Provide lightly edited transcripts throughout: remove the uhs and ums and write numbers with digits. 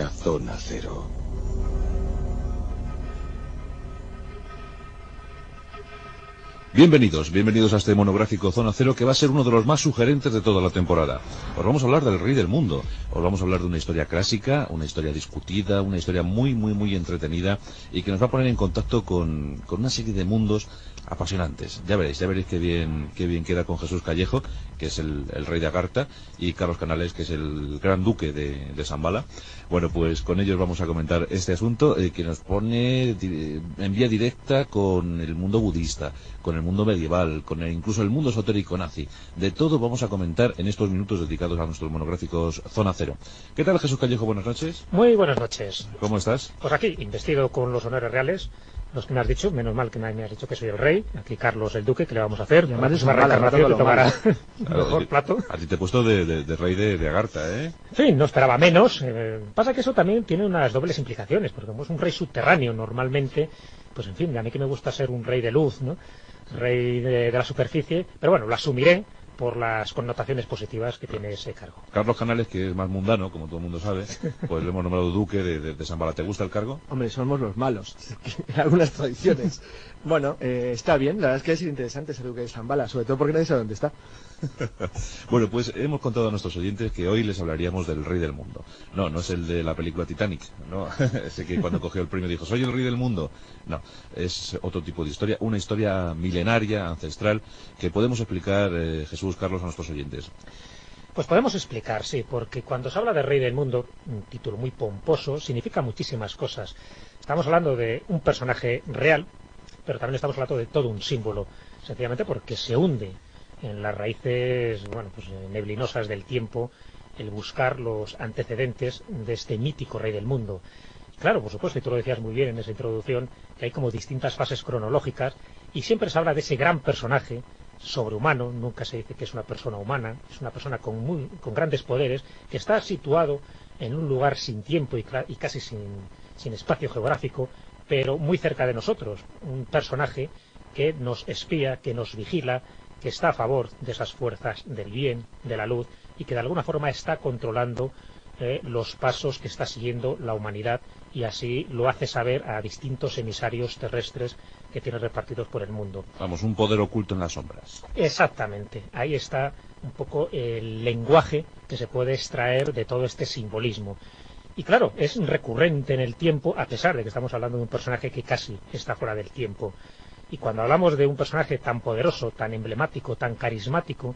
la Zona Cero. Bienvenidos a este monográfico Zona Cero, que va a ser uno de los más sugerentes de toda la temporada. Os vamos a hablar del Rey del Mundo, os vamos a hablar de una historia clásica, una historia discutida, una historia muy entretenida, y que nos va a poner en contacto con una serie de mundos apasionantes. Ya veréis qué bien queda con Jesús Callejo, que es el rey de Agartha, y Carlos Canales, que es el gran duque de Shambhala. Bueno, pues con ellos vamos a comentar este asunto, que nos pone en vía directa con el mundo budista, con el mundo medieval, con incluso el mundo esotérico nazi. De todo vamos a comentar en estos minutos dedicados a nuestros monográficos Zona Cero. ¿Qué tal, Jesús Callejo? Buenas noches. Muy buenas noches. ¿Cómo estás? Pues aquí, investido con los honores reales, los que me has dicho. Menos mal que me has dicho que soy el rey. Aquí Carlos el duque, que le vamos a hacer. Además es una reencarnación que tomará mejor plato. A ti te he puesto de rey de Agartha, ¿eh? Sí, no esperaba menos. Pasa que eso también tiene unas dobles implicaciones, porque como es un rey subterráneo normalmente, pues en fin, a mí que me gusta ser un rey de luz, ¿no? Rey de la superficie, pero bueno, lo asumiré por las connotaciones positivas que tiene ese cargo. Carlos Canales, que es más mundano, como todo el mundo sabe, pues le hemos nombrado duque de Shambhala. ¿Te gusta el cargo? Hombre, somos los malos, en algunas tradiciones. Bueno, está bien, la verdad es que es interesante ser duque de Shambhala, sobre todo porque nadie sabe dónde está. Bueno, pues hemos contado a nuestros oyentes que hoy les hablaríamos del Rey del Mundo. No es el de la película Titanic, ¿no? Ese que cuando cogió el premio dijo, soy el Rey del Mundo. No, es otro tipo de historia, una historia milenaria, ancestral, que podemos explicar, Jesús, Carlos, a nuestros oyentes. Pues podemos explicar, sí, porque cuando se habla de Rey del Mundo, un título muy pomposo, significa muchísimas cosas. Estamos hablando de un personaje real, pero también estamos hablando de todo un símbolo, sencillamente porque se hunde en las raíces, neblinosas del tiempo, el buscar los antecedentes de este mítico Rey del Mundo. Claro, por supuesto, y tú lo decías muy bien en esa introducción, que hay como distintas fases cronológicas, y siempre se habla de ese gran personaje sobrehumano. Nunca se dice que es una persona humana, es una persona con grandes poderes, que está situado en un lugar sin tiempo y casi sin espacio geográfico, pero muy cerca de nosotros. Un personaje que nos espía, que nos vigila, que está a favor de esas fuerzas del bien, de la luz, y que de alguna forma está controlando los pasos que está siguiendo la humanidad, y así lo hace saber a distintos emisarios terrestres que tiene repartidos por el mundo. Vamos, un poder oculto en las sombras. Exactamente, ahí está un poco el lenguaje que se puede extraer de todo este simbolismo. Y claro, es recurrente en el tiempo, a pesar de que estamos hablando de un personaje que casi está fuera del tiempo. Y cuando hablamos de un personaje tan poderoso, tan emblemático, tan carismático,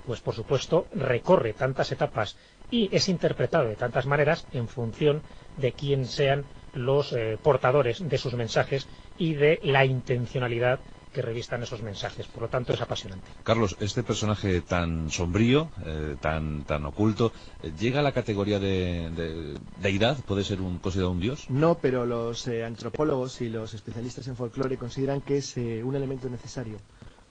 pues por supuesto recorre tantas etapas y es interpretado de tantas maneras en función de quién sean los portadores de sus mensajes y de la intencionalidad que revistan esos mensajes. Por lo tanto, es apasionante. Carlos, este personaje tan sombrío, tan oculto, ¿llega a la categoría de deidad? ¿Puede ser considerado un dios? No, pero los antropólogos y los especialistas en folclore consideran que es un elemento necesario,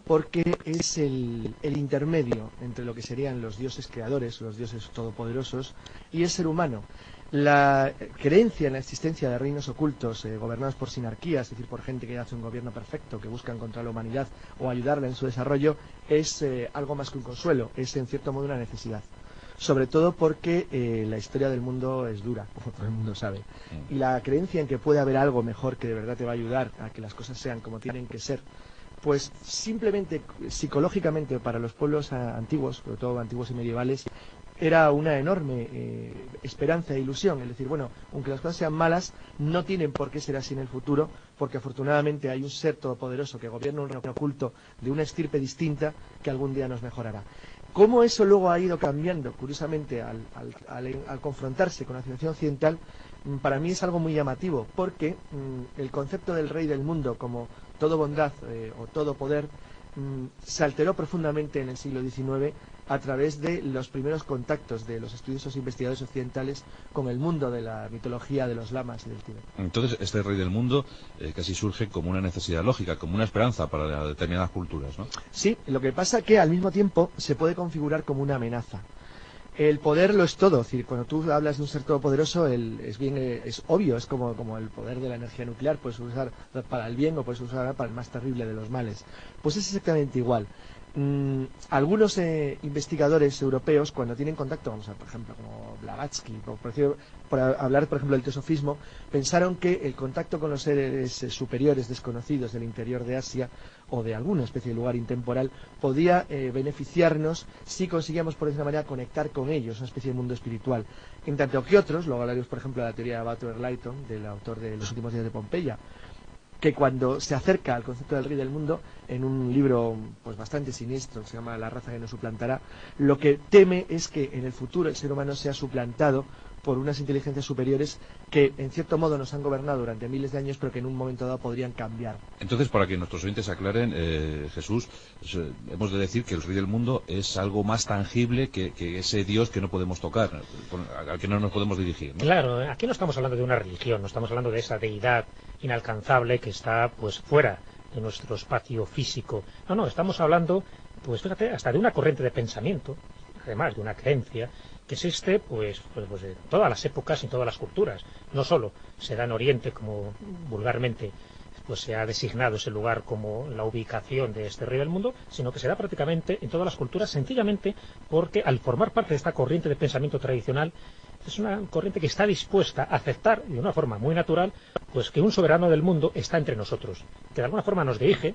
porque es el intermedio entre lo que serían los dioses creadores, los dioses todopoderosos, y el ser humano. La creencia en la existencia de reinos ocultos gobernados por sinarquías, es decir, por gente que hace un gobierno perfecto, que buscan contra la humanidad o ayudarla en su desarrollo, es algo más que un consuelo, es en cierto modo una necesidad. Sobre todo porque la historia del mundo es dura, como todo el mundo sabe. Y la creencia en que puede haber algo mejor que de verdad te va a ayudar a que las cosas sean como tienen que ser, pues simplemente psicológicamente para los pueblos antiguos, sobre todo antiguos y medievales, era una enorme esperanza e ilusión. Es decir, bueno, aunque las cosas sean malas, no tienen por qué ser así en el futuro, porque afortunadamente hay un ser todopoderoso que gobierna un reino oculto de una estirpe distinta que algún día nos mejorará. Cómo eso luego ha ido cambiando, curiosamente, al confrontarse con la civilización occidental, para mí es algo muy llamativo, porque el concepto del rey del mundo como todo bondad o todo poder se alteró profundamente en el siglo XIX a través de los primeros contactos de los estudiosos e investigadores occidentales con el mundo de la mitología de los lamas y del Tíbet. Entonces, este rey del mundo casi surge como una necesidad lógica, como una esperanza para determinadas culturas, ¿no? Sí, lo que pasa es que al mismo tiempo se puede configurar como una amenaza. El poder lo es todo, es decir, cuando tú hablas de un ser todopoderoso, es obvio, es como el poder de la energía nuclear, puedes usar para el bien o puedes usar para el más terrible de los males. Pues es exactamente igual. Algunos investigadores europeos, cuando tienen contacto, vamos a ver, por ejemplo, como Blavatsky, por hablar, por ejemplo, del teosofismo, pensaron que el contacto con los seres superiores desconocidos del interior de Asia o de alguna especie de lugar intemporal podía beneficiarnos si conseguíamos, por decirlo de una manera, conectar con ellos, una especie de mundo espiritual. En tanto que otros, luego hablaremos, por ejemplo, de la teoría de Butler-Lytton, del autor de Los últimos días de Pompeya, que cuando se acerca al concepto del rey del mundo, en un libro pues bastante siniestro, se llama La raza que nos suplantará, lo que teme es que en el futuro el ser humano sea suplantado por unas inteligencias superiores que en cierto modo nos han gobernado durante miles de años, pero que en un momento dado podrían cambiar. Entonces, para que nuestros oyentes aclaren, Jesús, hemos de decir que el rey del mundo es algo más tangible que ese Dios que no podemos tocar, al que no nos podemos dirigir, ¿no? Claro, aquí no estamos hablando de una religión, no estamos hablando de esa deidad inalcanzable que está pues fuera de nuestro espacio físico. No, estamos hablando, pues fíjate, hasta de una corriente de pensamiento, además de una creencia que existe pues en todas las épocas y en todas las culturas. No solo se da en Oriente, como vulgarmente pues se ha designado ese lugar como la ubicación de este rey del mundo, sino que se da prácticamente en todas las culturas, sencillamente porque al formar parte de esta corriente de pensamiento tradicional, es una corriente que está dispuesta a aceptar de una forma muy natural pues que un soberano del mundo está entre nosotros, que de alguna forma nos dirige,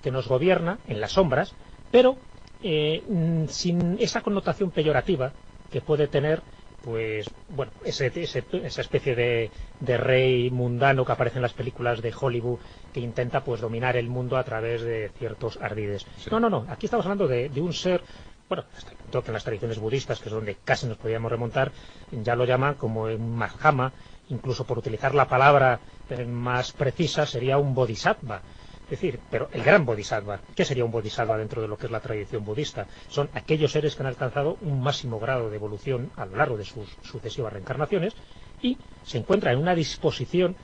que nos gobierna en las sombras, pero sin esa connotación peyorativa que puede tener pues bueno, esa especie de rey mundano que aparece en las películas de Hollywood, que intenta pues dominar el mundo a través de ciertos ardides. Sí. No, aquí estamos hablando de un ser, bueno, que en las tradiciones budistas, que es donde casi nos podríamos remontar, ya lo llaman como un Mahama, incluso por utilizar la palabra más precisa sería un bodhisattva. Es decir, pero el gran bodhisattva, ¿qué sería un bodhisattva dentro de lo que es la tradición budista? Son aquellos seres que han alcanzado un máximo grado de evolución a lo largo de sus sucesivas reencarnaciones y se encuentra en una disposición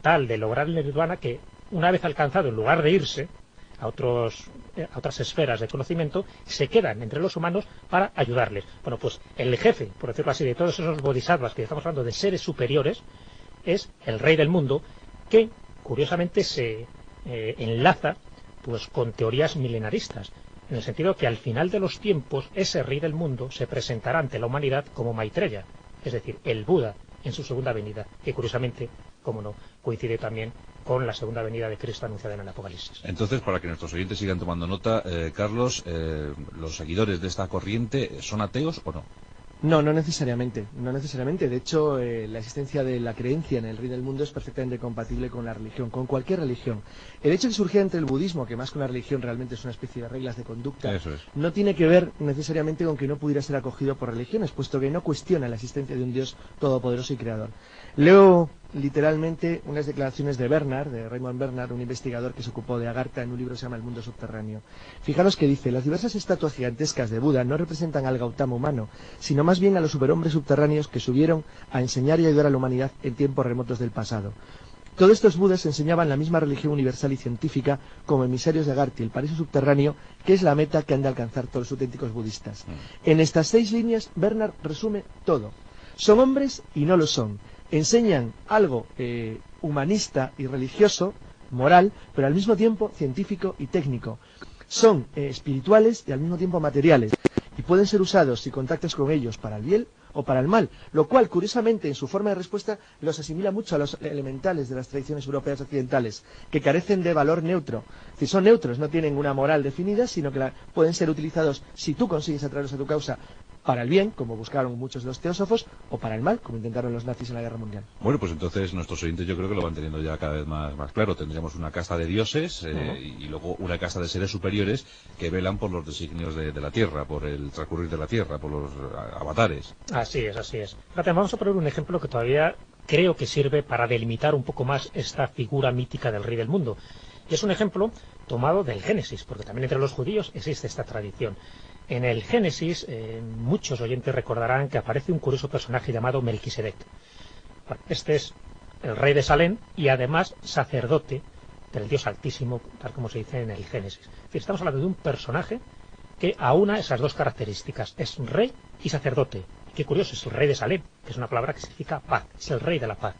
tal de lograr el nirvana que, una vez alcanzado, en lugar de irse a otras esferas de conocimiento, se quedan entre los humanos para ayudarles. Bueno, pues el jefe, por decirlo así, de todos esos bodhisattvas que estamos hablando de seres superiores, es el rey del mundo, que curiosamente se enlaza pues con teorías milenaristas, en el sentido que al final de los tiempos ese rey del mundo se presentará ante la humanidad como Maitreya, es decir, el Buda en su segunda venida, que curiosamente, como no, coincide también con la segunda venida de Cristo anunciada en el Apocalipsis. Entonces, para que nuestros oyentes sigan tomando nota, Carlos, ¿los seguidores de esta corriente son ateos o no? No necesariamente. De hecho, la existencia de la creencia en el rey del mundo es perfectamente compatible con la religión, con cualquier religión. El hecho de que surgiera entre el budismo, que más que una religión realmente es una especie de reglas de conducta, no tiene que ver necesariamente con que no pudiera ser acogido por religiones, puesto que no cuestiona la existencia de un Dios todopoderoso y creador. Leo literalmente unas declaraciones de Raymond Bernard, un investigador que se ocupó de Agartha en un libro que se llama El mundo subterráneo. Fijaros que dice: las diversas estatuas gigantescas de Buda no representan al Gautama humano, sino más bien a los superhombres subterráneos que subieron a enseñar y ayudar a la humanidad en tiempos remotos del pasado. Todos estos Budas enseñaban la misma religión universal y científica como emisarios de Agartha, el paraíso subterráneo, que es la meta que han de alcanzar todos los auténticos budistas. En estas 6 líneas, Bernard resume todo. Son hombres y no lo son. Enseñan algo humanista y religioso, moral, pero al mismo tiempo científico y técnico. Son espirituales y al mismo tiempo materiales, y pueden ser usados si contactas con ellos para el bien o para el mal, lo cual, curiosamente, en su forma de respuesta, los asimila mucho a los elementales de las tradiciones europeas occidentales, que carecen de valor neutro. Si son neutros, no tienen una moral definida, sino que pueden ser utilizados, si tú consigues atraerlos a tu causa, para el bien, como buscaron muchos de los teósofos, o para el mal, como intentaron los nazis en la Guerra Mundial. Bueno, pues entonces nuestros oyentes yo creo que lo van teniendo ya cada vez más claro. Tendríamos una casta de dioses y luego una casta de seres superiores que velan por los designios de la Tierra, por el transcurrir de la Tierra, por los avatares. Así es. Fíjate, vamos a poner un ejemplo que todavía creo que sirve para delimitar un poco más esta figura mítica del rey del mundo. Y es un ejemplo tomado del Génesis, porque también entre los judíos existe esta tradición. En el Génesis, muchos oyentes recordarán que aparece un curioso personaje llamado Melquisedec. Bueno, este es el rey de Salem y además sacerdote del Dios Altísimo, tal como se dice en el Génesis. Es decir, estamos hablando de un personaje que aúna esas dos características, es rey y sacerdote. Qué curioso, es el rey de Salem, que es una palabra que significa paz, es el rey de la paz.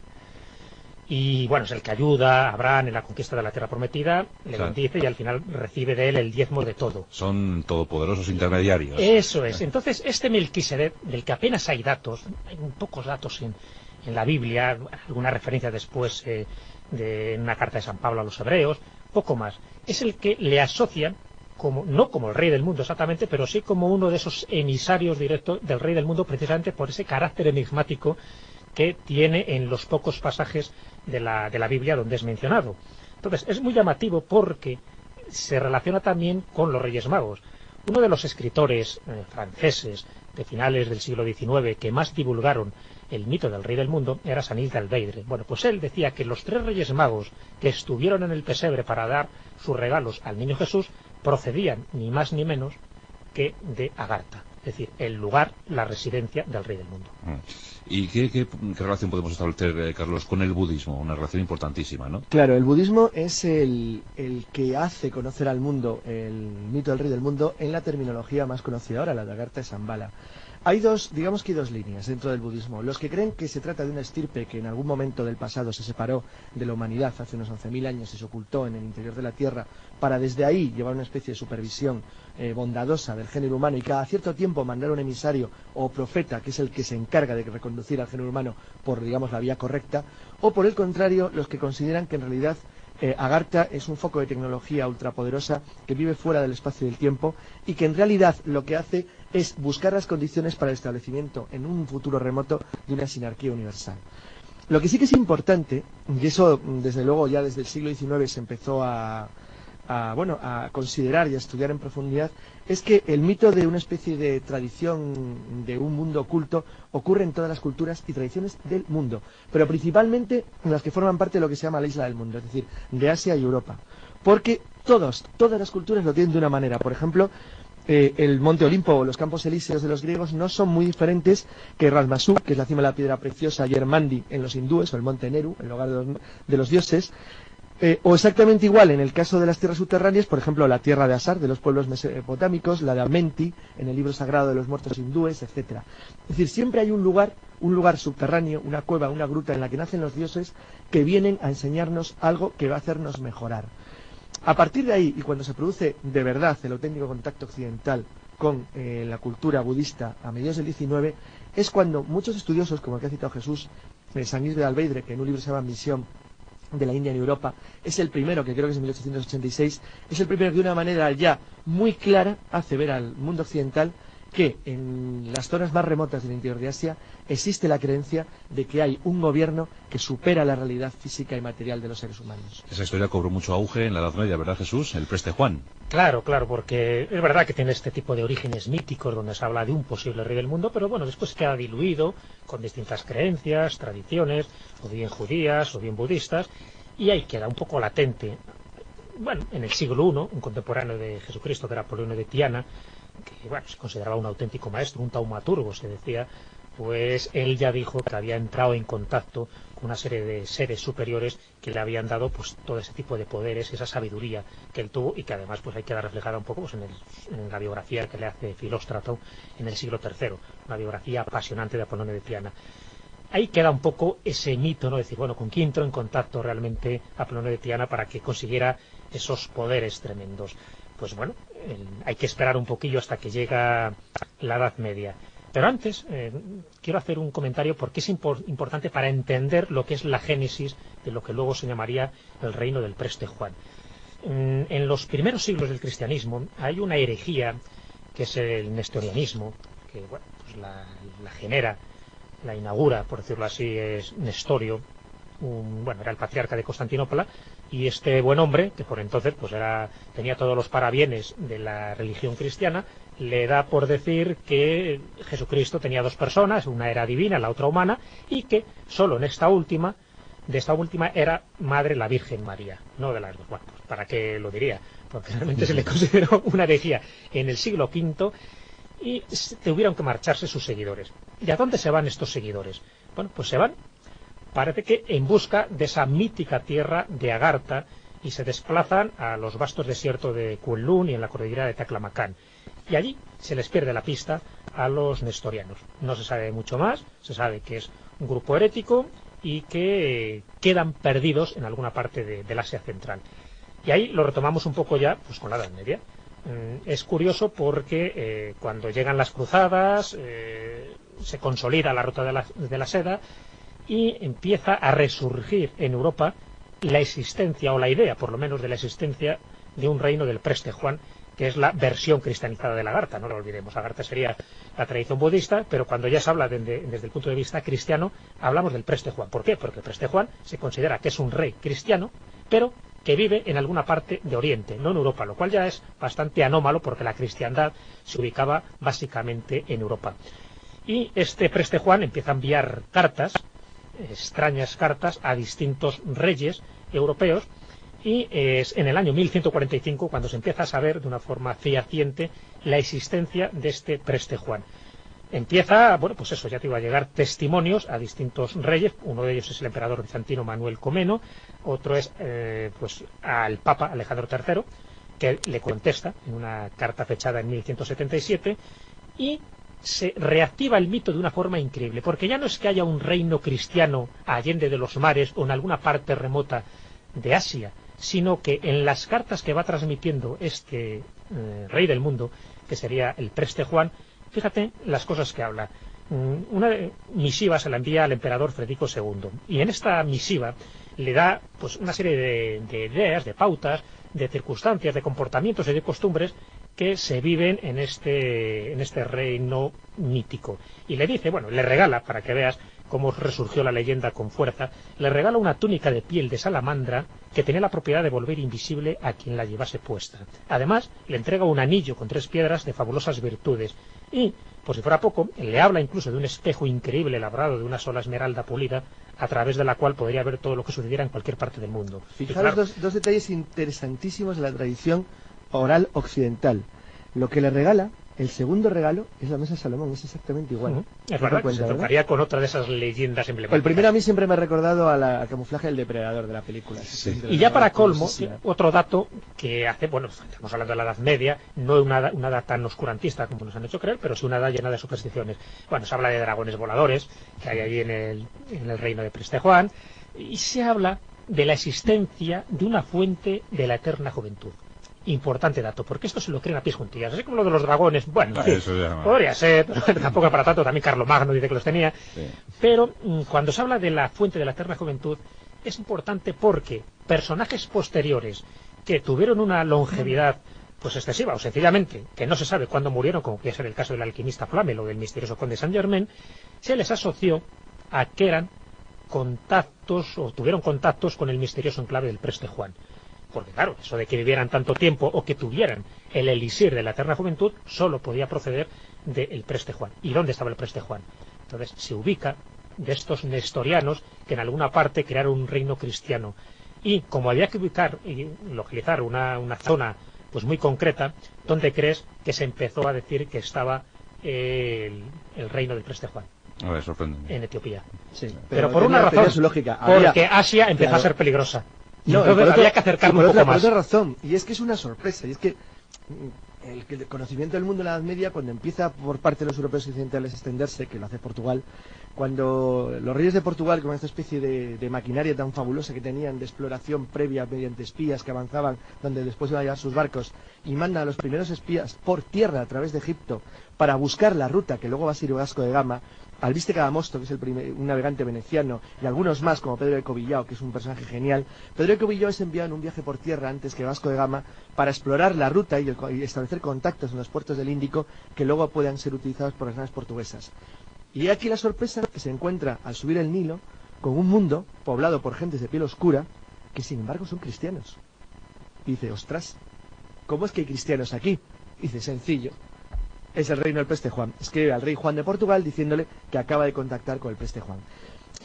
y bueno, es el que ayuda a Abraham en la conquista de la tierra prometida, le Claro. bendice y al final recibe de él el diezmo de todo. Son todopoderosos intermediarios. Eso es. Entonces, este Melquisedec, del que apenas hay datos, hay muy pocos datos en la Biblia, alguna referencia después de una carta de San Pablo a los hebreos, poco más. Es el que le asocian, como, no como el rey del mundo exactamente, pero sí como uno de esos emisarios directos del rey del mundo, precisamente por ese carácter enigmático que tiene en los pocos pasajes de la Biblia donde es mencionado. Entonces, es muy llamativo porque se relaciona también con los Reyes Magos. Uno de los escritores franceses de finales del siglo XIX que más divulgaron el mito del rey del mundo era Sanil de Albeidre. Bueno, pues él decía que los 3 Reyes Magos que estuvieron en el pesebre para dar sus regalos al niño Jesús procedían ni más ni menos que de Agartha, es decir, el lugar, la residencia del rey del mundo. ¿Y qué relación podemos establecer, Carlos, con el budismo? Una relación importantísima, ¿no? Claro, el budismo es el que hace conocer al mundo el mito del rey del mundo en la terminología más conocida ahora, la de Agartha y Shambhala. Hay digamos que hay dos líneas dentro del budismo. Los que creen que se trata de una estirpe que en algún momento del pasado se separó de la humanidad hace unos 11.000 años y se ocultó en el interior de la Tierra para desde ahí llevar una especie de supervisión bondadosa del género humano y cada cierto tiempo mandar un emisario o profeta que es el que se encarga de reconducir al género humano por, digamos, la vía correcta, o por el contrario, los que consideran que en realidad Agartha es un foco de tecnología ultrapoderosa que vive fuera del espacio y del tiempo y que en realidad lo que hace es buscar las condiciones para el establecimiento en un futuro remoto de una sinarquía universal. Lo que sí que es importante, y eso desde luego ya desde el siglo XIX se empezó a considerar y a estudiar en profundidad, es que el mito de una especie de tradición de un mundo oculto ocurre en todas las culturas y tradiciones del mundo, pero principalmente en las que forman parte de lo que se llama la isla del mundo, es decir, de Asia y Europa, porque todas las culturas lo tienen de una manera. Por ejemplo, el Monte Olimpo o los Campos Elíseos de los griegos no son muy diferentes que Ralmasú, que es la cima de la piedra preciosa, y Hermandi en los hindúes, o el Monte Neru, el hogar de los dioses. O exactamente igual en el caso de las tierras subterráneas, por ejemplo, la tierra de Asar, de los pueblos mesopotámicos, la de Amenti, en el libro sagrado de los muertos hindúes, etcétera. Es decir, siempre hay un lugar subterráneo, una cueva, una gruta en la que nacen los dioses que vienen a enseñarnos algo que va a hacernos mejorar. A partir de ahí, y cuando se produce de verdad el auténtico contacto occidental con la cultura budista a mediados del XIX, es cuando muchos estudiosos, como el que ha citado Jesús, Sanil de Albeidre, que en un libro se llama Misión de la India en Europa, es el primero, que creo que es en 1886, es el primero que de una manera ya muy clara hace ver al mundo occidental que en las zonas más remotas del interior de Asia existe la creencia de que hay un gobierno que supera la realidad física y material de los seres humanos. Esa historia cobró mucho auge en la Edad Media, ¿verdad, Jesús? El Preste Juan. Claro, porque es verdad que tiene este tipo de orígenes míticos donde se habla de un posible rey del mundo, pero bueno, después queda diluido con distintas creencias, tradiciones, o bien judías, o bien budistas, y ahí queda un poco latente. Bueno, en el siglo I, un contemporáneo de Jesucristo, que era Apolonio de Tiana, que bueno, se consideraba un auténtico maestro, un taumaturgo, se decía, pues él ya dijo que había entrado en contacto con una serie de seres superiores que le habían dado pues todo ese tipo de poderes, esa sabiduría que él tuvo y que además pues hay que dar reflejada un poco pues, en la biografía que le hace Filóstrato en el siglo III, una biografía apasionante de Apolonio de Tiana. Ahí queda un poco ese mito, ¿no? Decir, bueno, ¿con quién entró en contacto realmente Apolonio de Tiana para que consiguiera esos poderes tremendos? Pues bueno, hay que esperar un poquillo hasta que llega la Edad Media. Pero antes, quiero hacer un comentario porque es importante para entender lo que es la génesis de lo que luego se llamaría el reino del Preste Juan. En los primeros siglos del cristianismo hay una herejía que es el nestorianismo, que bueno, pues la genera, la inaugura, por decirlo así, es Nestorio, era el patriarca de Constantinopla, y este buen hombre, que por entonces pues tenía todos los parabienes de la religión cristiana, le da por decir que Jesucristo tenía dos personas, una era divina, la otra humana, y que solo de esta última era madre la Virgen María, no de las dos. Bueno, pues ¿para qué lo diría? Porque realmente se le consideró una herejía en el siglo V y tuvieron que marcharse sus seguidores. ¿Y a dónde se van estos seguidores? Bueno, pues se van, parece que en busca de esa mítica tierra de Agartha, y se desplazan a los vastos desiertos de Kunlun y en la cordillera de Taklamakan. Y allí se les pierde la pista a los nestorianos. No se sabe mucho más, se sabe que es un grupo herético y que quedan perdidos en alguna parte del Asia Central. Y ahí lo retomamos un poco ya pues con la Edad Media. Es curioso porque cuando llegan las cruzadas se consolida la ruta de la seda y empieza a resurgir en Europa la existencia, o la idea por lo menos de la existencia de un reino del Preste Juan, que es la versión cristianizada de Agartha. No lo olvidemos, Agartha sería la tradición budista, pero cuando ya se habla desde el punto de vista cristiano, hablamos del Preste Juan. ¿Por qué? Porque el Preste Juan se considera que es un rey cristiano, pero que vive en alguna parte de Oriente, no en Europa, lo cual ya es bastante anómalo porque la cristiandad se ubicaba básicamente en Europa. Y este Preste Juan empieza a enviar cartas, extrañas cartas, a distintos reyes europeos, y es en el año 1145 cuando se empieza a saber de una forma fehaciente la existencia de este Preste Juan. Empieza, bueno, pues eso, ya te iba a llegar testimonios a distintos reyes. Uno de ellos es el emperador bizantino Manuel Comeno, otro es pues al Papa Alejandro III, que le contesta en una carta fechada en 1177, y se reactiva el mito de una forma increíble, porque ya no es que haya un reino cristiano allende de los mares o en alguna parte remota de Asia, sino que en las cartas que va transmitiendo este rey del mundo, que sería el Preste Juan, fíjate las cosas que habla. Una misiva se la envía al emperador Federico II, y en esta misiva le da pues una serie de ideas, de pautas, de circunstancias, de comportamientos y de costumbres que se viven en este reino mítico. Y le dice, bueno, le regala, para que veas cómo resurgió la leyenda con fuerza, le regala una túnica de piel de salamandra que tenía la propiedad de volver invisible a quien la llevase puesta. Además, le entrega un anillo con 3 piedras de fabulosas virtudes y, por si fuera poco, le habla incluso de un espejo increíble labrado de una sola esmeralda pulida, a través de la cual podría ver todo lo que sucediera en cualquier parte del mundo. Fijaros, claro, dos detalles interesantísimos de la tradición oral occidental. Lo que le regala, el segundo regalo, es la mesa de Salomón, es exactamente igual. Es verdad, se tocaría con otra de esas leyendas emblemáticas. El primero a mí siempre me ha recordado al camuflaje del depredador de la película. Sí. Y ya para colmo, otro dato que hace, bueno, estamos hablando de la Edad Media, no una edad tan oscurantista como nos han hecho creer, pero sí una edad llena de supersticiones. Bueno, se habla de dragones voladores, que hay allí en el reino de Preste Juan, y se habla de la existencia de una fuente de la eterna juventud. Importante dato, porque esto se lo creen a pies juntillas, así como lo de los dragones. Bueno, sí, podría ser, pero tampoco para tanto. También Carlomagno dice que los tenía. Sí. Pero cuando se habla de la fuente de la eterna juventud, es importante porque personajes posteriores que tuvieron una longevidad pues excesiva, o sencillamente que no se sabe cuándo murieron, como puede ser el caso del alquimista Flamel o del misterioso conde Saint Germain, se les asoció a que eran contactos o tuvieron contactos con el misterioso enclave del Preste Juan. Porque claro, eso de que vivieran tanto tiempo o que tuvieran el elixir de la eterna juventud solo podía proceder del Preste Juan. ¿Y dónde estaba el Preste Juan? Entonces se ubica de estos nestorianos que en alguna parte crearon un reino cristiano. Y como había que ubicar y localizar una zona pues muy concreta, ¿dónde crees que se empezó a decir que estaba el reino del Preste Juan? A ver, sorprende. En Etiopía. Sí, pero por una razón, su lógica. Porque Asia empezó a ser peligrosa. No, había que acercar un poco más. Por otra razón, y es que es una sorpresa, y es que el conocimiento del mundo en la Edad Media, cuando empieza por parte de los europeos occidentales a extenderse, que lo hace Portugal, cuando los reyes de Portugal, con esta especie de maquinaria tan fabulosa que tenían de exploración previa mediante espías que avanzaban, donde después iban a llevar sus barcos, y mandan a los primeros espías por tierra a través de Egipto para buscar la ruta que luego va a ser Vasco de Gama, Albiste Cadamosto, que es un navegante veneciano, y algunos más, como Pedro de Covillao, que es un personaje genial. Pedro de Covillao es enviado en un viaje por tierra antes que Vasco de Gama para explorar la ruta y establecer contactos en los puertos del Índico que luego puedan ser utilizados por las naves portuguesas. Y aquí la sorpresa que se encuentra al subir el Nilo con un mundo poblado por gentes de piel oscura que sin embargo son cristianos. Y dice, ostras, ¿cómo es que hay cristianos aquí? Y dice, sencillo. Es el reino del Preste Juan. Escribe al rey Juan de Portugal diciéndole que acaba de contactar con el Preste Juan.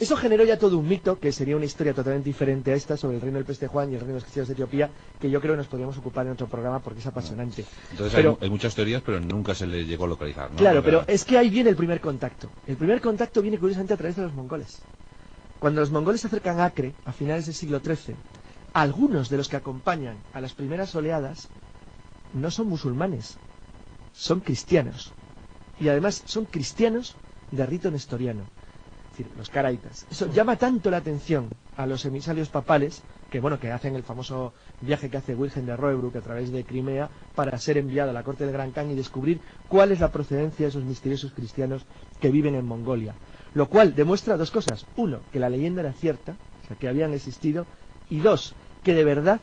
Eso generó ya todo un mito, que sería una historia totalmente diferente a esta, sobre el reino del Preste Juan y el reino de los cristianos de Etiopía, que yo creo que nos podríamos ocupar en otro programa porque es apasionante. Entonces hay muchas teorías, pero nunca se le llegó a localizar, ¿no? Claro, pero es que ahí viene el primer contacto. El primer contacto viene curiosamente a través de los mongoles. Cuando los mongoles se acercan a Acre, a finales del siglo XIII, algunos de los que acompañan a las primeras oleadas no son musulmanes, son cristianos. Y además son cristianos de rito nestoriano. decir, los caraitas. Eso llama tanto la atención a los emisarios papales que, bueno, que hacen el famoso viaje que hace Wilhelm de Roebruck a través de Crimea para ser enviado a la corte del Gran Khan y descubrir cuál es la procedencia de esos misteriosos cristianos que viven en Mongolia. Lo cual demuestra dos cosas. Uno, que la leyenda era cierta, o sea, que habían existido. Y dos, que de verdad,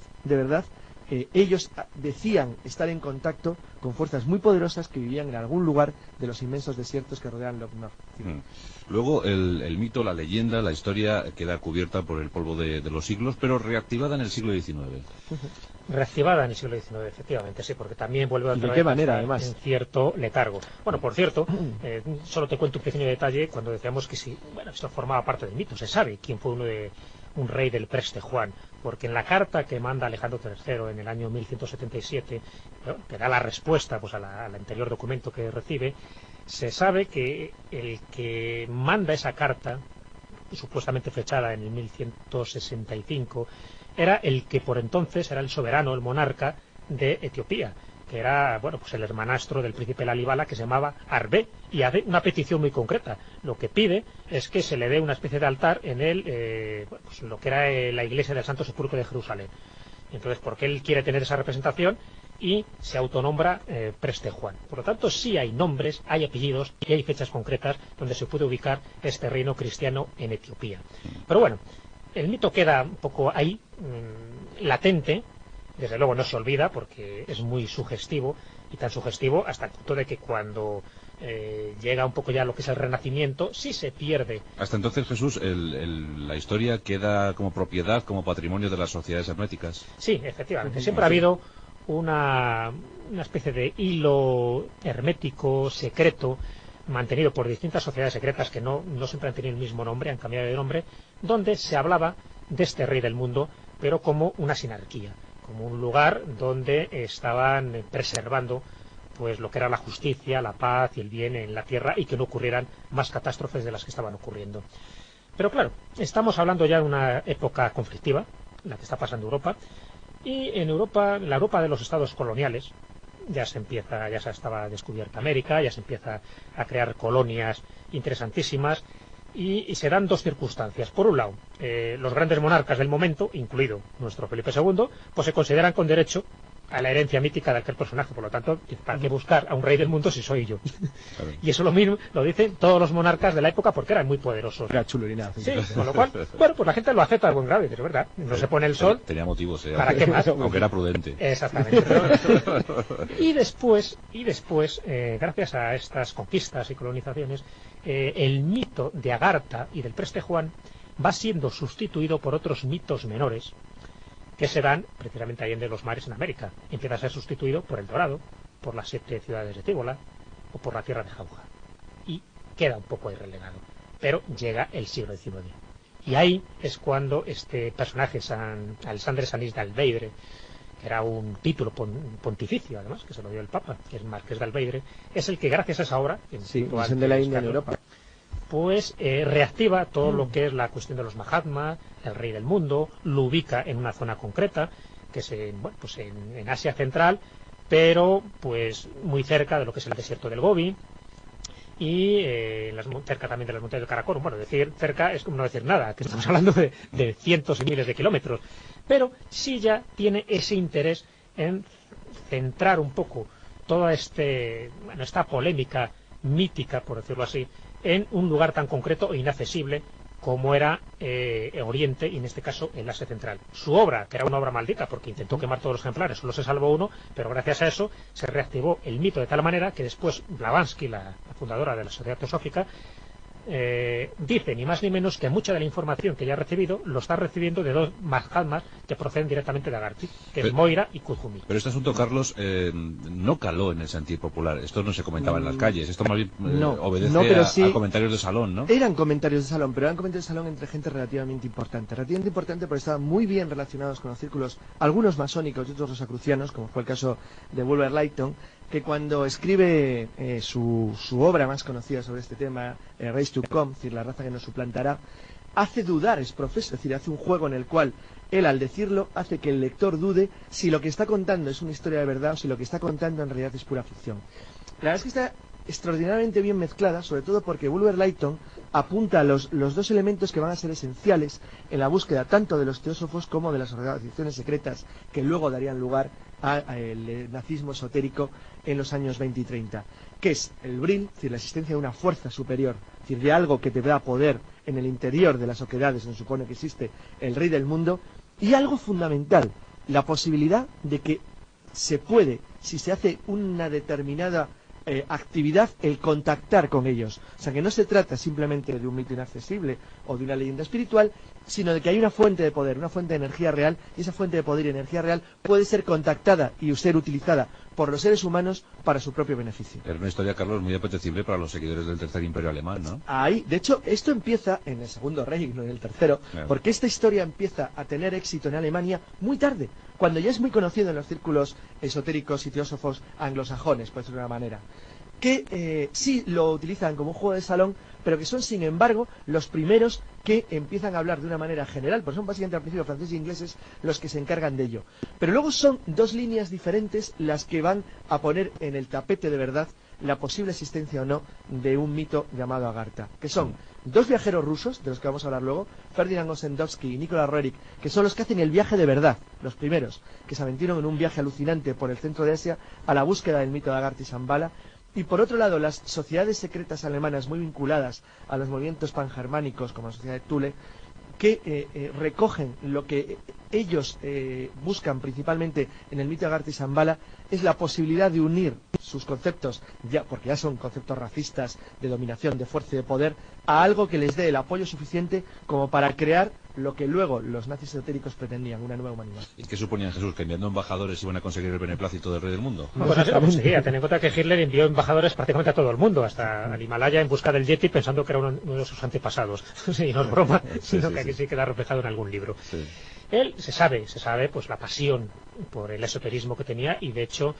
ellos decían estar en contacto con fuerzas muy poderosas que vivían en algún lugar de los inmensos desiertos que rodean Loch-Nor. Luego el mito, la leyenda, la historia queda cubierta por el polvo de los siglos, pero reactivada en el siglo XIX. Reactivada en el siglo XIX, efectivamente, sí, porque también vuelve a ¿Y de qué manera, además? En cierto letargo. Bueno, por cierto, solo te cuento un pequeño detalle cuando decíamos que sí, bueno, esto formaba parte del mito. Se sabe quién fue un rey del Preste Juan, porque en la carta que manda Alejandro III en el año 1177, que da la respuesta pues al anterior documento que recibe, se sabe que el que manda esa carta, supuestamente fechada en el 1165, era el que por entonces era el soberano, el monarca de Etiopía, que era, bueno, pues el hermanastro del príncipe Lalibala, que se llamaba Arbé, y hace una petición muy concreta. Lo que pide es que se le dé una especie de altar en pues lo que era la iglesia del Santo Sepulcro de Jerusalén. Entonces, porque él quiere tener esa representación y se autonombra Preste Juan. Por lo tanto, sí hay nombres, hay apellidos y hay fechas concretas donde se puede ubicar este reino cristiano en Etiopía. Pero bueno, el mito queda un poco ahí, latente. Desde luego no se olvida porque es muy sugestivo, y tan sugestivo hasta el punto de que cuando llega un poco ya lo que es el Renacimiento, sí se pierde. Hasta entonces, Jesús, la historia queda como propiedad, como patrimonio de las sociedades herméticas. Sí, efectivamente. Siempre ha habido una especie de hilo hermético, secreto, mantenido por distintas sociedades secretas que no siempre han tenido el mismo nombre, han cambiado de nombre, donde se hablaba de este rey del mundo, pero como una sinarquía, como un lugar donde estaban preservando pues lo que era la justicia, la paz y el bien en la tierra, y que no ocurrieran más catástrofes de las que estaban ocurriendo. Pero claro, estamos hablando ya de una época conflictiva, la que está pasando Europa, y en Europa, la Europa de los estados coloniales, ya se estaba descubierta América, ya se empieza a crear colonias interesantísimas, y se dan dos circunstancias. Por un lado, los grandes monarcas del momento, incluido nuestro Felipe II, pues se consideran con derecho a la herencia mítica de aquel personaje. Por lo tanto, ¿para qué buscar a un rey del mundo si soy yo? Claro. Y eso lo mismo lo dicen todos los monarcas de la época porque eran muy poderosos. Era chulurina. Sí, con lo cual, bueno, pues la gente lo acepta de buen grado, pero es verdad, no se pone el sol. Tenía motivos, ¿para qué más? Aunque era prudente. Exactamente. Y después, gracias a estas conquistas y colonizaciones, el mito de Agartha y del Preste Juan va siendo sustituido por otros mitos menores que se dan precisamente allende los mares en América. Empieza a ser sustituido por el Dorado, por las 7 ciudades de Tíbola o por la tierra de Jauja. Y queda un poco ahí relegado. Pero llega el siglo XIX. Y ahí es cuando este personaje, Alessandre Sanís de Alveire, que era un título pontificio, además, que se lo dio el Papa, que es Marqués de Alveire, es el que, gracias a esa obra, Misión de la India en Europa, pues reactiva todo lo que es la cuestión de los Mahatmas, el rey del mundo, lo ubica en una zona concreta, que es en Asia Central, pero pues muy cerca de lo que es el desierto del Gobi, y cerca también de las montañas del Karakorum. Bueno, decir cerca es como no decir nada, que estamos hablando de cientos y miles de kilómetros, pero sí ya tiene ese interés en centrar un poco toda esta polémica mítica, por decirlo así, en un lugar tan concreto e inaccesible como era Oriente, y en este caso el Asia Central. Su obra, que era una obra maldita porque intentó quemar todos los ejemplares, solo se salvó uno, pero gracias a eso se reactivó el mito de tal manera que después Blavatsky, la fundadora de la Sociedad Teosófica, dice ni más ni menos que mucha de la información que ya ha recibido lo está recibiendo de dos Mahatmas que proceden directamente de Agartha, que es Moira y Kuthumi. Pero este asunto, Carlos, no caló en el sentir popular. Esto no se comentaba en las calles. Esto más bien obedece a comentarios de salón, ¿no? Eran comentarios de salón, pero eran comentarios de salón entre gente relativamente importante. Relativamente importante porque estaban muy bien relacionados con los círculos, algunos masónicos y otros rosacrucianos, como fue el caso de Bulwer Lytton, que cuando escribe su obra más conocida sobre este tema, Race to Come, es decir, la raza que nos suplantará, hace dudar, es decir, hace un juego en el cual él, al decirlo, hace que el lector dude si lo que está contando es una historia de verdad o si lo que está contando en realidad es pura ficción. La verdad es que está extraordinariamente bien mezclada, sobre todo porque Bulwer Lytton apunta los dos elementos que van a ser esenciales en la búsqueda tanto de los teósofos como de las organizaciones secretas que luego darían lugar al nazismo esotérico en los años 20 y 30, que es el Vril, es decir, la existencia de una fuerza superior, es decir, de algo que te da poder en el interior de las oquedades donde supone que existe el rey del mundo, y algo fundamental, la posibilidad de que se puede, si se hace una determinada actividad, el contactar con ellos. O sea, que no se trata simplemente de un mito inaccesible o de una leyenda espiritual, sino de que hay una fuente de poder, una fuente de energía real, y esa fuente de poder y energía real puede ser contactada y ser utilizada por los seres humanos para su propio beneficio. Es una historia, Carlos, muy apetecible para los seguidores del Tercer Imperio Alemán, ¿no? Ahí, de hecho, esto empieza en el Segundo Reich, no en el Tercero, claro, porque esta historia empieza a tener éxito en Alemania muy tarde, cuando ya es muy conocido en los círculos esotéricos y teósofos anglosajones, por decirlo de una manera, que sí lo utilizan como un juego de salón, pero que son, sin embargo, los primeros que empiezan a hablar de una manera general, porque son básicamente al principio franceses e ingleses los que se encargan de ello. Pero luego son dos líneas diferentes las que van a poner en el tapete de verdad la posible existencia o no de un mito llamado Agartha, que son dos viajeros rusos, de los que vamos a hablar luego, Ferdinand Ossendowski y Nicolas Roerich, que son los que hacen el viaje de verdad, los primeros, que se aventuraron en un viaje alucinante por el centro de Asia a la búsqueda del mito de Agartha y Shambhala. Y por otro lado, las sociedades secretas alemanas muy vinculadas a los movimientos pangermánicos, como la sociedad de Thule, que recogen lo que ellos buscan principalmente en el mito de Agartha y Shambhala, es la posibilidad de unir sus conceptos, porque ya son conceptos racistas, de dominación, de fuerza y de poder, a algo que les dé el apoyo suficiente como para crear lo que luego los nazis esotéricos pretendían, una nueva humanidad. ¿Y qué suponían, Jesús? ¿Que enviando embajadores iban a conseguir el beneplácito del rey del mundo? No, pues así lo conseguía. Ten en cuenta que Hitler envió embajadores prácticamente a todo el mundo, hasta al Himalaya, en busca del Yeti, pensando que era uno de sus antepasados. Sí, no es broma, sino que aquí sí queda reflejado en algún libro. Sí. Él se sabe pues la pasión por el esoterismo que tenía, y de hecho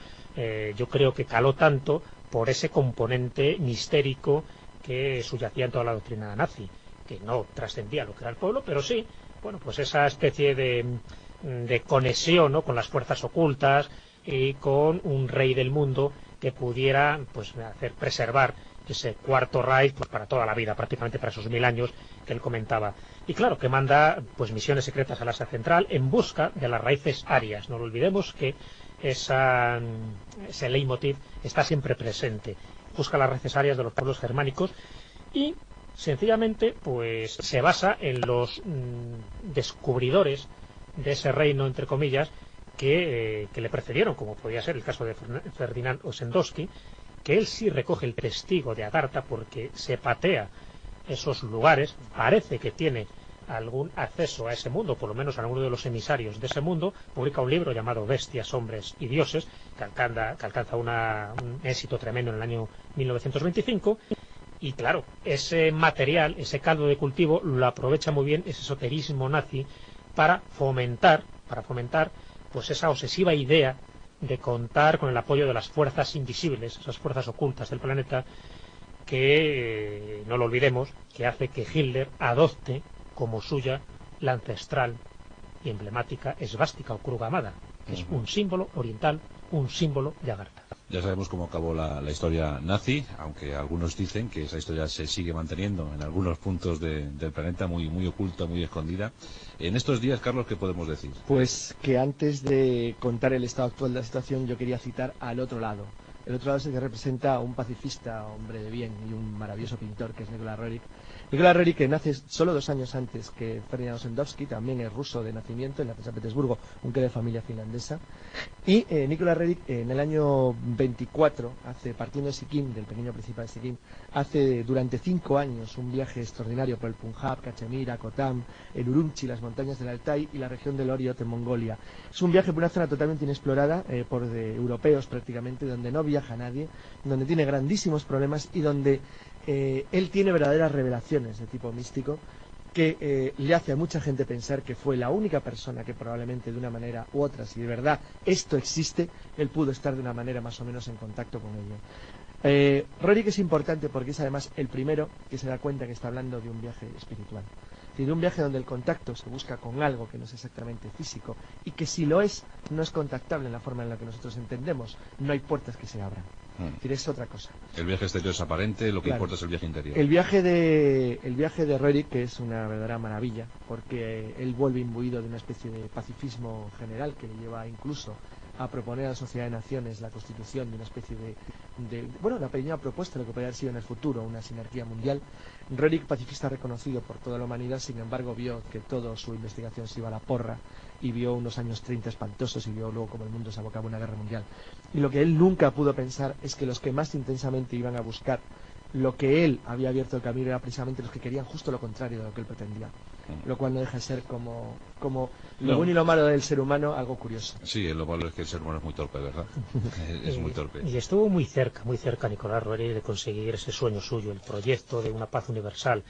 yo creo que caló tanto por ese componente mistérico que subyacía en toda la doctrina nazi, que no trascendía lo que era el pueblo, pero sí, bueno, pues esa especie de conexión, ¿no?, con las fuerzas ocultas y con un rey del mundo que pudiera pues hacer preservar ese cuarto Reich pues, para toda la vida, prácticamente para esos 1000 años que él comentaba. Y claro, que manda pues misiones secretas al Asia Central en busca de las raíces arias. No lo olvidemos que ese leitmotiv está siempre presente. Busca las raíces arias de los pueblos germánicos y sencillamente pues se basa en los descubridores de ese reino, entre comillas, que le precedieron, como podía ser el caso de Ferdinand Ossendowski, que él sí recoge el testigo de Agartha porque se patea esos lugares, parece que tiene algún acceso a ese mundo, por lo menos a alguno de los emisarios de ese mundo, publica un libro llamado Bestias, Hombres y Dioses, que alcanza un éxito tremendo en el año 1925, y claro, ese material, ese caldo de cultivo, lo aprovecha muy bien ese esoterismo nazi para fomentar pues esa obsesiva idea de contar con el apoyo de las fuerzas invisibles, esas fuerzas ocultas del planeta, que no lo olvidemos, que hace que Hitler adopte como suya la ancestral y emblemática esvástica o cruz gamada, que es un símbolo oriental, un símbolo de Agartha. Ya sabemos cómo acabó la historia nazi, aunque algunos dicen que esa historia se sigue manteniendo en algunos puntos del planeta, muy, muy oculta, muy escondida. En estos días, Carlos, ¿qué podemos decir? Pues que antes de contar el estado actual de la situación, yo quería citar al otro lado. El otro lado es el que representa a un pacifista, hombre de bien y un maravilloso pintor, que es Nicolas Roerich. Nicolas Roerich, que nace solo 2 años antes que Ferdinand Ossendowski, también es ruso de nacimiento, nace en San Petersburgo, aunque de familia finlandesa. Y Nicolas Roerich, en el año 24, partiendo de Sikkim, del pequeño principado de Sikkim, hace durante 5 años un viaje extraordinario por el Punjab, Cachemira, Khotam, el Urumqi, las montañas del Altai y la región del Oriot en Mongolia. Es un viaje por una zona totalmente inexplorada, por europeos prácticamente, donde no viaja nadie, donde tiene grandísimos problemas y donde él tiene verdaderas revelaciones de tipo místico que le hace a mucha gente pensar que fue la única persona que probablemente de una manera u otra, si de verdad esto existe, él pudo estar de una manera más o menos en contacto con ello. Roerich es importante porque es además el primero que se da cuenta que está hablando de un viaje espiritual, de un viaje donde el contacto se busca con algo que no es exactamente físico y que si lo es, no es contactable en la forma en la que nosotros entendemos, no hay puertas que se abran. Es decir, es otra cosa. El viaje exterior es aparente, lo que Claro. importa es el viaje interior. El viaje de Roerich, que es una verdadera maravilla, porque él vuelve imbuido de una especie de pacifismo general que le lleva incluso a proponer a la Sociedad de Naciones la constitución de una especie bueno, una pequeña propuesta de lo que podría haber sido en el futuro una sinarquía mundial. Roerich, pacifista reconocido por toda la humanidad, sin embargo vio que toda su investigación se iba a la porra y vio unos años 30 espantosos y vio luego como el mundo se abocaba a una guerra mundial. Y lo que él nunca pudo pensar es que los que más intensamente iban a buscar lo que él había abierto el camino era precisamente los que querían justo lo contrario de lo que él pretendía. Lo cual no deja de ser como lo bueno y lo malo del ser humano, algo curioso. Sí, lo malo es que el ser humano es muy torpe, ¿verdad? Es muy torpe. Y estuvo muy cerca Nicolás Roerich de conseguir ese sueño suyo, el proyecto de una paz universal,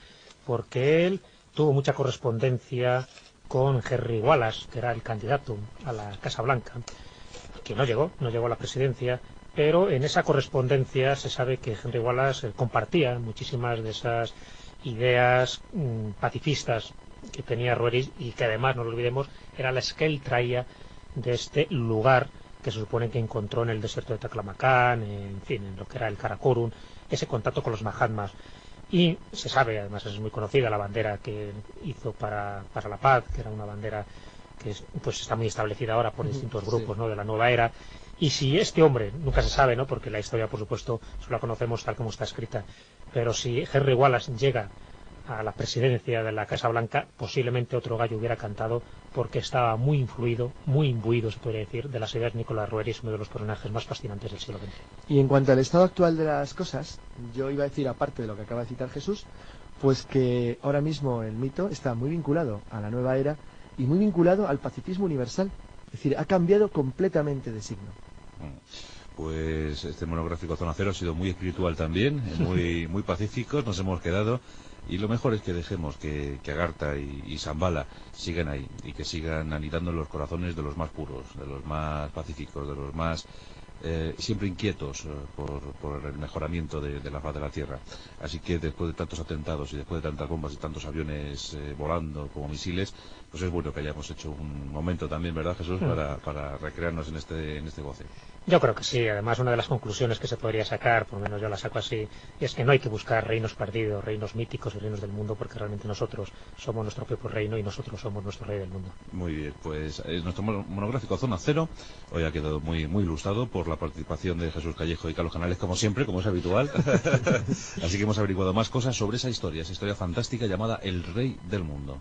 porque él tuvo mucha correspondencia con Henry Wallace, que era el candidato a la Casa Blanca, que no llegó a la presidencia, pero en esa correspondencia se sabe que Henry Wallace compartía muchísimas de esas ideas pacifistas que tenía Roerich y que además, no lo olvidemos, era las que él traía de este lugar que se supone que encontró en el desierto de Taklamakan, en fin, en lo que era el Karakorum, ese contacto con los Mahatmas. Y se sabe, además es muy conocida, la bandera que hizo para la paz, que era una bandera que pues está muy establecida ahora por distintos grupos, ¿no?, de la nueva era. Y si este hombre, nunca se sabe, ¿no?, porque la historia, por supuesto, solo la conocemos tal como está escrita, pero si Henry Wallace llega a la presidencia de la Casa Blanca, posiblemente otro gallo hubiera cantado, porque estaba muy influido, muy imbuido, se podría decir, de las ideas de Nicolás Roerich, uno de los personajes más fascinantes del siglo XX. Y en cuanto al estado actual de las cosas, yo iba a decir, aparte de lo que acaba de citar Jesús, pues que ahora mismo el mito está muy vinculado a la nueva era y muy vinculado al pacifismo universal. Es decir, ha cambiado completamente de signo. Pues este monográfico Zona Cero ha sido muy espiritual también, muy pacíficos, nos hemos quedado. Y lo mejor es que dejemos que Agartha y Shambhala sigan ahí y que sigan anidando en los corazones de los más puros, de los más pacíficos, de los más siempre inquietos por el mejoramiento de la faz de la Tierra. Así que después de tantos atentados y después de tantas bombas y tantos aviones volando como misiles, pues es bueno que hayamos hecho un momento también, ¿verdad, Jesús?, para recrearnos en este goce. Yo creo que sí. Además, una de las conclusiones que se podría sacar, por lo menos yo la saco así, es que no hay que buscar reinos perdidos, reinos míticos y reinos del mundo, porque realmente nosotros somos nuestro propio reino y nosotros somos nuestro rey del mundo. Muy bien, pues nuestro monográfico Zona Cero hoy ha quedado muy ilustrado por la participación de Jesús Callejo y Carlos Canales, como siempre, como es habitual. Así que hemos averiguado más cosas sobre esa historia fantástica llamada El Rey del Mundo.